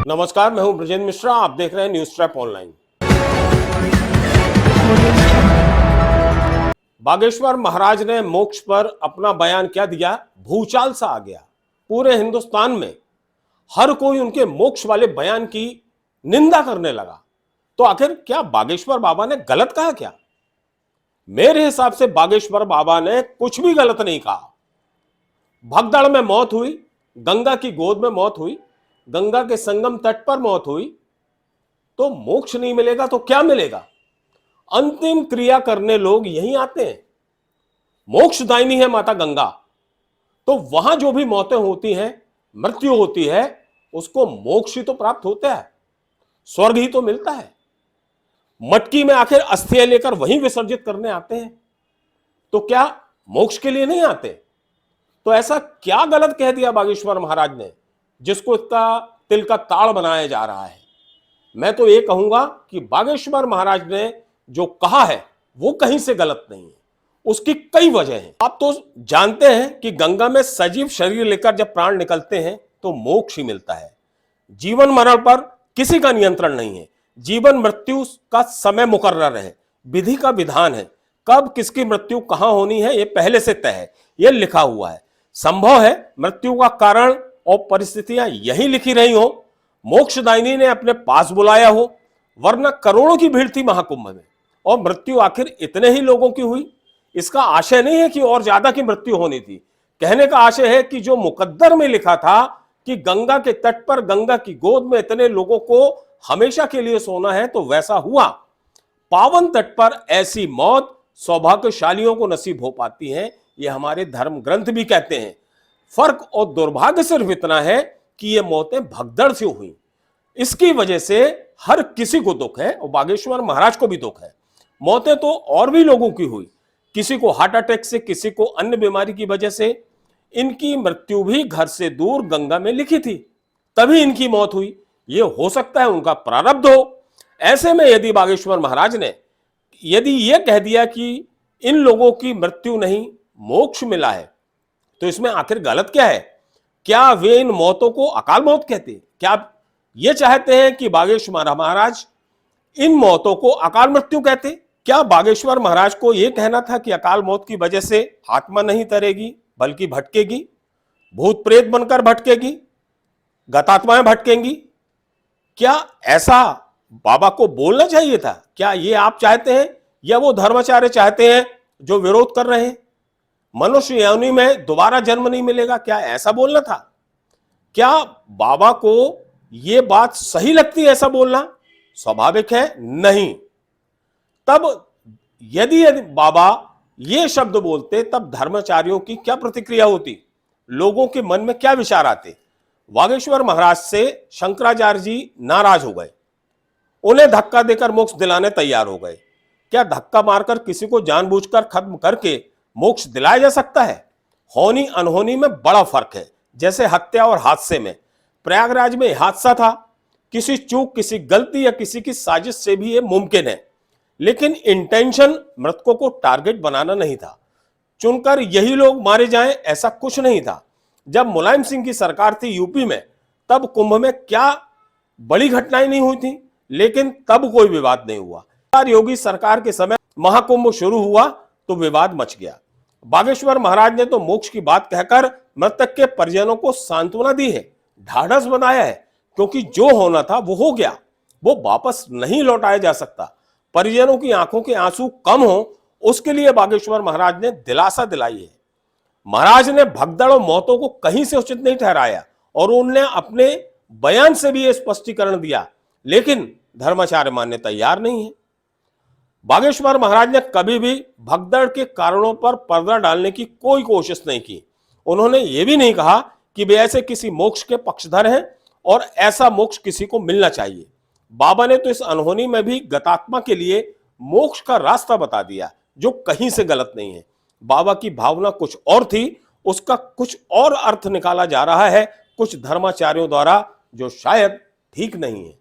नमस्कार, मैं हूं ब्रजेंद्र मिश्रा। आप देख रहे हैं न्यूज ट्रैप ऑनलाइन। बागेश्वर महाराज ने मोक्ष पर अपना बयान क्या दिया, भूचाल सा आ गया। पूरे हिंदुस्तान में हर कोई उनके मोक्ष वाले बयान की निंदा करने लगा। तो आखिर क्या बागेश्वर बाबा ने गलत कहा क्या? मेरे हिसाब से बागेश्वर बाबा ने कुछ भी गलत नहीं कहा। भगदड़ में मौत हुई, गंगा की गोद में मौत हुई, गंगा के संगम तट पर मौत हुई, तो मोक्ष नहीं मिलेगा तो क्या मिलेगा? अंतिम क्रिया करने लोग यहीं आते हैं। मोक्षदायिनी है माता गंगा, तो वहां जो भी मौतें होती हैं, मृत्यु होती है, उसको मोक्ष ही तो प्राप्त होता है, स्वर्ग ही तो मिलता है। मटकी में आखिर अस्थियां लेकर वहीं विसर्जित करने आते हैं, तो क्या मोक्ष के लिए नहीं आते? तो ऐसा क्या गलत कह दिया बागेश्वर महाराज ने जिसको इसका तिल का ताड़ बनाया जा रहा है? मैं तो ये कहूंगा कि बागेश्वर महाराज ने जो कहा है वो कहीं से गलत नहीं है। उसकी कई वजह हैं। आप तो जानते हैं कि गंगा में सजीव शरीर लेकर जब प्राण निकलते हैं तो मोक्ष ही मिलता है। जीवन मरण पर किसी का नियंत्रण नहीं है। जीवन मृत्यु का समय मुकर्रर है, विधि का विधान है। कब किसकी मृत्यु कहां होनी है ये पहले से तय है, ये लिखा हुआ है। संभव है मृत्यु का कारण और परिस्थितियां यही लिखी रही हो, मोक्षदायिनी ने अपने पास बुलाया हो, वरना करोड़ों की भीड़ थी महाकुंभ में और मृत्यु आखिर इतने ही लोगों की हुई। इसका आशय नहीं है कि और ज्यादा की मृत्यु होनी थी। कहने का आशय है कि जो मुकद्दर में लिखा था कि गंगा के तट पर गंगा की गोद में इतने लोगों को हमेशा के लिए सोना है, तो वैसा हुआ। पावन तट पर ऐसी मौत सौभाग्यशालियों को नसीब हो पाती है, ये हमारे धर्म ग्रंथ भी कहते हैं। फर्क और दुर्भाग्य सिर्फ इतना है कि ये मौतें भगदड़ से हुई। इसकी वजह से हर किसी को दुख है और बागेश्वर महाराज को भी दुख है। मौतें तो और भी लोगों की हुई, किसी को हार्ट अटैक से, किसी को अन्य बीमारी की वजह से। इनकी मृत्यु भी घर से दूर गंगा में लिखी थी, तभी इनकी मौत हुई। ये हो सकता है उनका प्रारब्ध हो। ऐसे में यदि बागेश्वर महाराज ने यदि यह कह दिया कि इन लोगों की मृत्यु नहीं, मोक्ष मिला है, तो इसमें आखिर गलत क्या है? क्या वे इन मौतों को अकाल मौत कहते? क्या आप ये चाहते हैं कि बागेश्वर महाराज इन मौतों को अकाल मृत्यु कहते? क्या बागेश्वर महाराज को यह कहना था कि अकाल मौत की वजह से आत्मा नहीं तरेगी बल्कि भटकेगी, भूत प्रेत बनकर भटकेगी, गतात्माएं भटकेंगी? क्या ऐसा बाबा को बोलना चाहिए था? क्या ये आप चाहते हैं या वो धर्माचार्य चाहते हैं जो विरोध कर रहे हैं? मनुष्य योनि में दोबारा जन्म नहीं मिलेगा, क्या ऐसा बोलना था? क्या बाबा को यह बात सही लगती है ऐसा बोलना? स्वाभाविक है नहीं। तब यदि बाबा ये शब्द बोलते तब धर्माचार्यों की क्या प्रतिक्रिया होती, लोगों के मन में क्या विचार आते? बागेश्वर महाराज से शंकराचार्य जी नाराज हो गए, उन्हें धक्का देकर मोक्ष दिलाने तैयार हो गए। क्या धक्का मारकर किसी को जानबूझकर खत्म करके मोक्ष दिलाया जा सकता है? होनी अनहोनी में बड़ा फर्क है। जैसे हत्या और हादसे में, प्रयागराज में हादसा था, किसी चूक, किसी गलती या किसी की साजिश से भी यह मुमकिन है, लेकिन इंटेंशन मृतकों को टारगेट बनाना नहीं था। चुनकर यही लोग मारे जाएं ऐसा कुछ नहीं था। जब मुलायम सिंह की सरकार थी यूपी में, तब कुंभ में क्या बड़ी घटनाएं नहीं हुई थी, लेकिन तब कोई विवाद नहीं हुआ। योगी सरकार के समय महाकुंभ शुरू हुआ तो विवाद मच गया। बागेश्वर महाराज ने तो मोक्ष की बात कहकर मृतक के परिजनों को सांत्वना दी है, ढाढ़स बनाया है, क्योंकि जो होना था वो हो गया, वो वापस नहीं लौटाया जा सकता। परिजनों की आंखों के आंसू कम हो, उसके लिए बागेश्वर महाराज ने दिलासा दिलाई है। महाराज ने भगदड़ और मौतों को कहीं से उचित नहीं ठहराया और उन्होंने अपने बयान से भी यह स्पष्टीकरण दिया, लेकिन धर्माचार्य मानने तैयार नहीं है। बागेश्वर महाराज ने कभी भी भगदड़ के कारणों पर पर्दा डालने की कोई कोशिश नहीं की। उन्होंने यह भी नहीं कहा कि वे ऐसे किसी मोक्ष के पक्षधर हैं और ऐसा मोक्ष किसी को मिलना चाहिए। बाबा ने तो इस अनहोनी में भी गतात्मा के लिए मोक्ष का रास्ता बता दिया, जो कहीं से गलत नहीं है। बाबा की भावना कुछ और थी, उसका कुछ और अर्थ निकाला जा रहा है कुछ धर्माचार्यों द्वारा, जो शायद ठीक नहीं है।